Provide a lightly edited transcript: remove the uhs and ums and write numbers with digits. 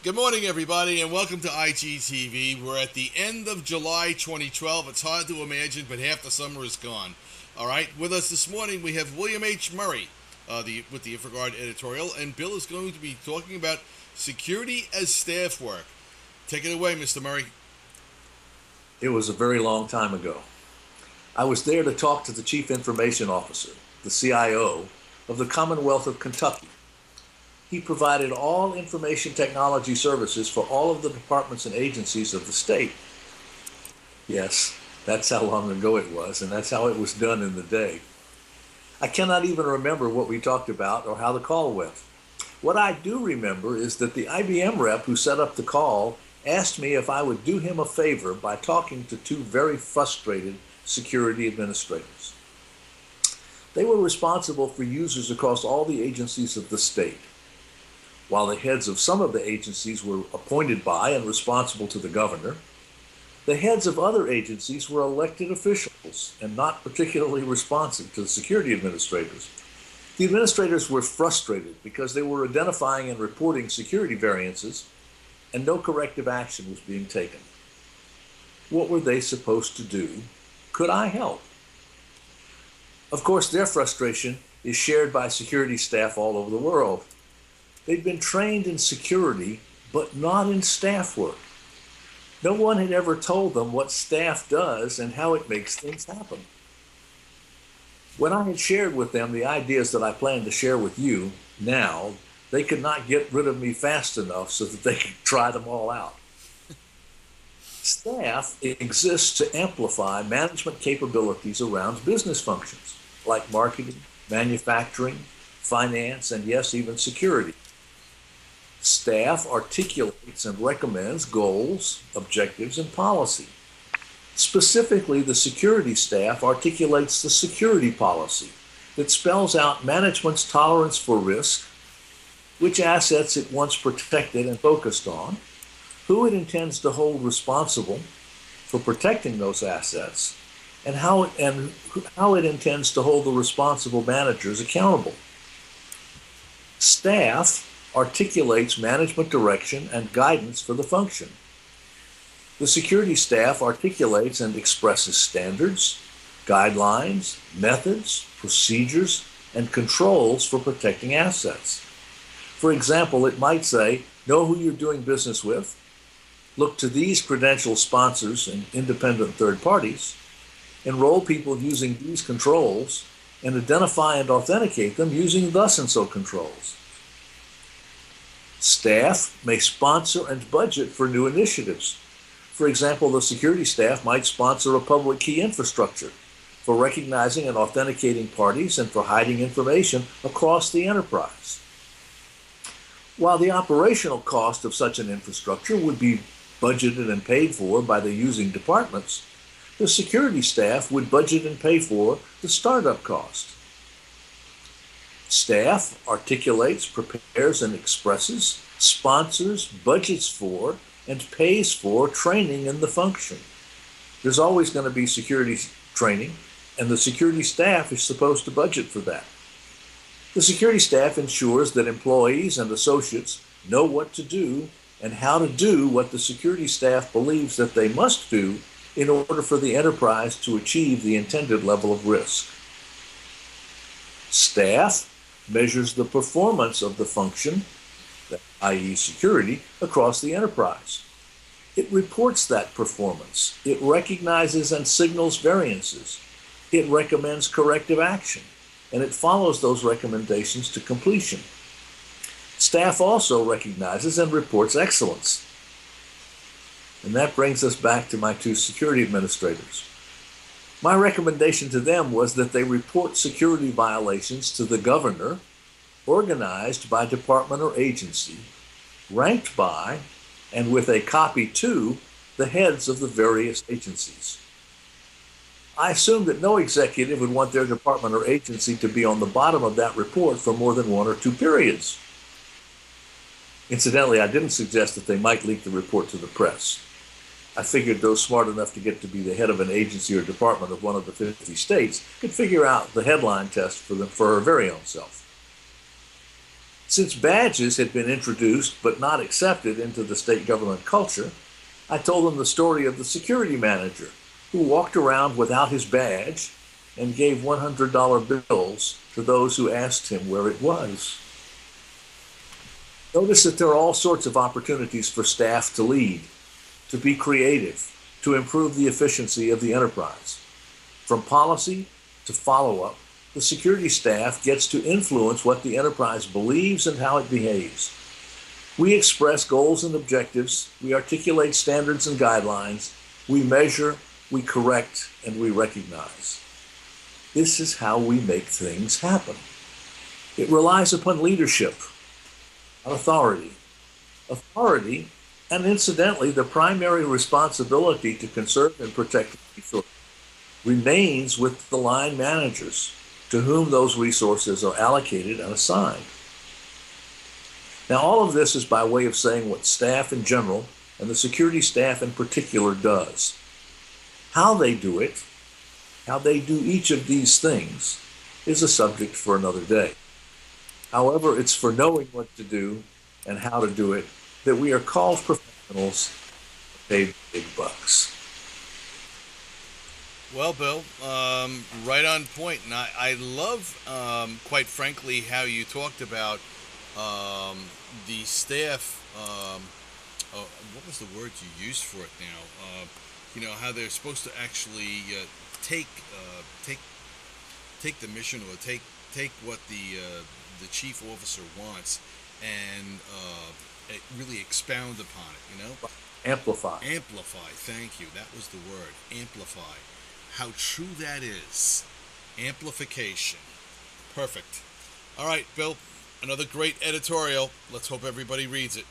Good morning, everybody, and welcome to IGTV. We're at the end of July 2012. It's hard to imagine, but half the summer is gone. All right, with us this morning we have William H. Murray with the INFRAGARD editorial, and Bill is going to be talking about security as staff work. Take it away, Mr. Murray. It was a very long time ago. I was there to talk to the Chief Information Officer, the CIO, of the Commonwealth of Kentucky. He provided all information technology services for all of the departments and agencies of the state. Yes, that's how long ago it was, and that's how it was done in the day. I cannot even remember what we talked about or how the call went. What I do remember is that the IBM rep who set up the call asked me if I would do him a favor by talking to two very frustrated security administrators. They were responsible for users across all the agencies of the state. While the heads of some of the agencies were appointed by and responsible to the governor, the heads of other agencies were elected officials and not particularly responsive to the security administrators. The administrators were frustrated because they were identifying and reporting security variances and no corrective action was being taken. What were they supposed to do? Could I help? Of course, their frustration is shared by security staff all over the world. They'd been trained in security, but not in staff work. No one had ever told them what staff does and how it makes things happen. When I had shared with them the ideas that I plan to share with you now, they could not get rid of me fast enough so that they could try them all out. Staff exists to amplify management capabilities around business functions like marketing, manufacturing, finance, and yes, even security. Staff articulates and recommends goals, objectives, and policy. Specifically, the security staff articulates the security policy that spells out management's tolerance for risk, which assets it wants protected and focused on, who it intends to hold responsible for protecting those assets, and how it intends to hold the responsible managers accountable. Staff articulates management direction and guidance for the function. The security staff articulates and expresses standards, guidelines, methods, procedures, and controls for protecting assets. For example, it might say, know who you're doing business with, look to these credential sponsors and independent third parties, enroll people using these controls, and identify and authenticate them using thus and so controls. Staff may sponsor and budget for new initiatives. For example, the security staff might sponsor a public key infrastructure for recognizing and authenticating parties and for hiding information across the enterprise. While the operational cost of such an infrastructure would be budgeted and paid for by the using departments, the security staff would budget and pay for the startup cost. Staff articulates, prepares, and expresses, sponsors, budgets for, and pays for training in the function. There's always going to be security training, and the security staff is supposed to budget for that. The security staff ensures that employees and associates know what to do and how to do what the security staff believes that they must do in order for the enterprise to achieve the intended level of risk. Staff measures the performance of the function, i.e. security, across the enterprise. It reports that performance. It recognizes and signals variances. It recommends corrective action, and it follows those recommendations to completion. Staff also recognizes and reports excellence. And that brings us back to my two security administrators. My recommendation to them was that they report security violations to the governor, organized by department or agency, ranked by, and with a copy to, the heads of the various agencies. I assumed that no executive would want their department or agency to be on the bottom of that report for more than one or two periods. Incidentally, I didn't suggest that they might leak the report to the press. I figured those smart enough to get to be the head of an agency or department of one of the 50 states could figure out the headline test for her very own self. Since badges had been introduced but not accepted into the state government culture, I told them the story of the security manager who walked around without his badge and gave $100 bills to those who asked him where it was. Notice that there are all sorts of opportunities for staff to lead, to be creative, to improve the efficiency of the enterprise. From policy to follow-up, the security staff gets to influence what the enterprise believes and how it behaves. We express goals and objectives, we articulate standards and guidelines, we measure, we correct, and we recognize. This is how we make things happen. It relies upon leadership, authority. Authority, and incidentally, the primary responsibility to conserve and protect resources remains with the line managers, to whom those resources are allocated and assigned. Now, all of this is by way of saying what staff in general and the security staff in particular does. How they do it, how they do each of these things, is a subject for another day. However, it's for knowing what to do and how to do it that we are called professionals paid big bucks. Well, Bill, right on point. And I love, quite frankly, how you talked about the staff. What was the word you used for it now? How they're supposed to actually take the mission, or take what the chief officer wants, and really expound upon it. Amplify. Amplify. Thank you. That was the word. Amplify. How true that is. Amplification. Perfect. All right, Bill. Another great editorial. Let's hope everybody reads it.